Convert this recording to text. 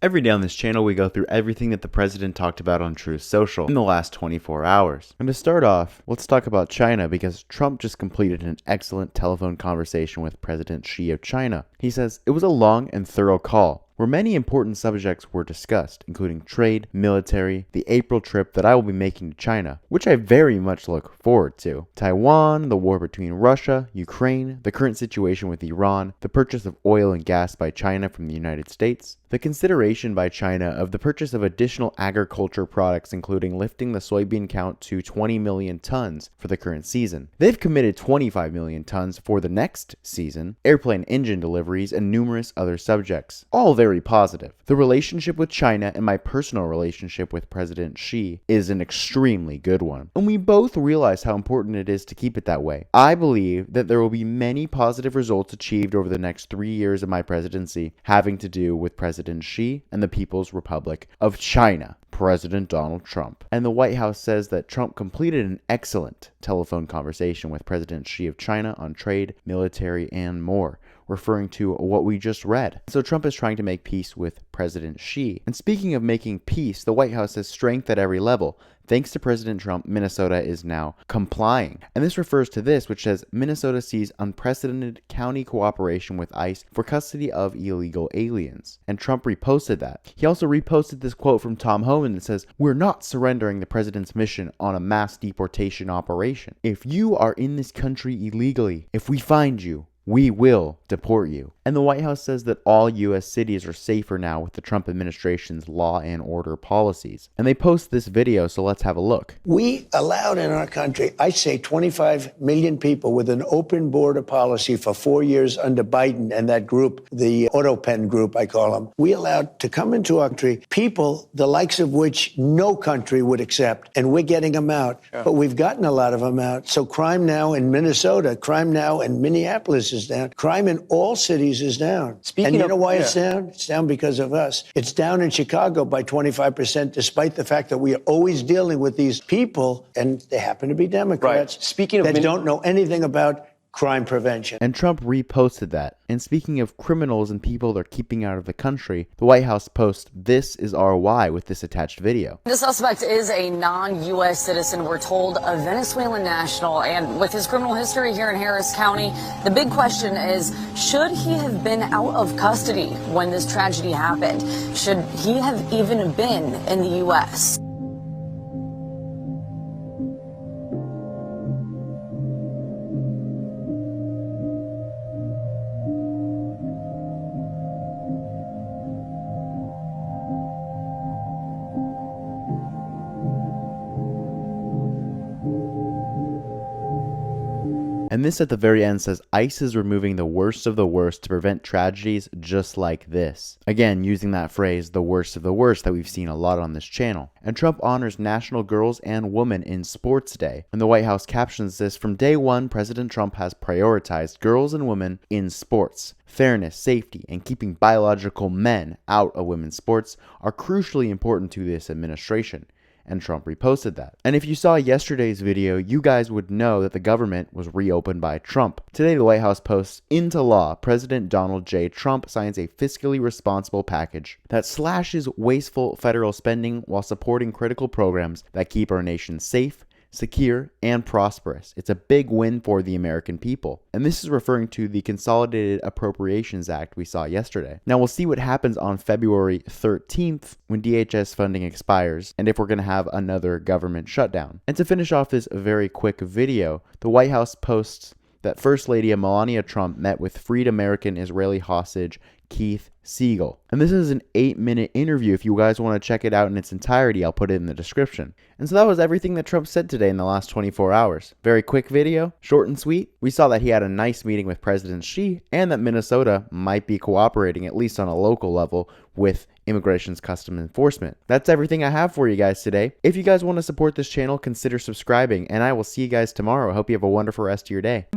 Every day on this channel, we go through everything that the president talked about on Truth Social in the last 24 hours. And to start off, let's talk about China because Trump just completed an excellent telephone conversation with President Xi of China. He says, "It was a long and thorough call, where many important subjects were discussed, including trade, military, the April trip that I will be making to China, which I very much look forward to, Taiwan, the war between Russia, Ukraine, the current situation with Iran, the purchase of oil and gas by China from the United States, the consideration by China of the purchase of additional agriculture products, including lifting the soybean count to 20 million tons for the current season. They've committed 25 million tons for the next season, airplane engine deliveries, and numerous other subjects. All very positive. The relationship with China and my personal relationship with President Xi is an extremely good one, and we both realize how important it is to keep it that way. I believe that there will be many positive results achieved over the next 3 years of my presidency having to do with President Xi and the People's Republic of China, President Donald Trump." And the White House says that Trump completed an excellent telephone conversation with President Xi of China on trade, military, and more, referring to what we just read. So Trump is trying to make peace with President Xi. And speaking of making peace, the White House says strength at every level. Thanks to President Trump, Minnesota is now complying. And this refers to this, which says Minnesota sees unprecedented county cooperation with ICE for custody of illegal aliens. And Trump reposted that. He also reposted this quote from Tom Homan that says, "We're not surrendering the president's mission on a mass deportation operation. If you are in this country illegally, if we find you, we will deport you." And the White House says that all U.S. cities are safer now with the Trump administration's law and order policies. And they post this video, so let's have a look. We allowed in our country, I say 25 million people with an open border policy for 4 years under Biden and that group, the AutoPen group, I call them. We allowed to come into our country people the likes of which no country would accept. And we're getting them out. Yeah. But we've gotten a lot of them out. So crime now in Minnesota, crime now in Minneapolis is down. Crime in all cities is down. And you know why it's down? It's down because of us. It's down in Chicago by 25%, despite the fact that we are always dealing with these people, and they happen to be Democrats, that don't know anything about crime prevention. And Trump reposted that. And speaking of criminals and people they're keeping out of the country, the White House posts, "This is our why," with this attached video. The suspect is a non-U.S. citizen, we're told, a Venezuelan national. And with his criminal history here in Harris County, the big question is, should he have been out of custody when this tragedy happened? Should he have even been in the U.S.? And this at the very end says ICE is removing the worst of the worst to prevent tragedies just like this. Again, using that phrase, the worst of the worst, that we've seen a lot on this channel. And Trump honors National Girls and Women in Sports Day. And the White House captions this, "From day one, President Trump has prioritized girls and women in sports. Fairness, safety, and keeping biological men out of women's sports are crucially important to this administration." And Trump reposted that. And if you saw yesterday's video, you guys would know that the government was reopened by Trump. Today, the White House posts, "Into law, President Donald J. Trump signs a fiscally responsible package that slashes wasteful federal spending while supporting critical programs that keep our nation safe, secure, and prosperous. It's a big win for the American people." And this is referring to the Consolidated Appropriations Act we saw yesterday. Now we'll see what happens on February 13th when DHS funding expires and if we're going to have another government shutdown. And to finish off this very quick video, the White House posts that First Lady Melania Trump met with freed American Israeli hostage Keith Siegel. And this is an 8-minute interview. If you guys want to check it out in its entirety, I'll put it in the description. And so that was everything that Trump said today in the last 24 hours. Very quick video, short and sweet. We saw that he had a nice meeting with President Xi and that Minnesota might be cooperating, at least on a local level, with Immigration's Customs Enforcement. That's everything I have for you guys today. If you guys want to support this channel, consider subscribing, and I will see you guys tomorrow. I hope you have a wonderful rest of your day.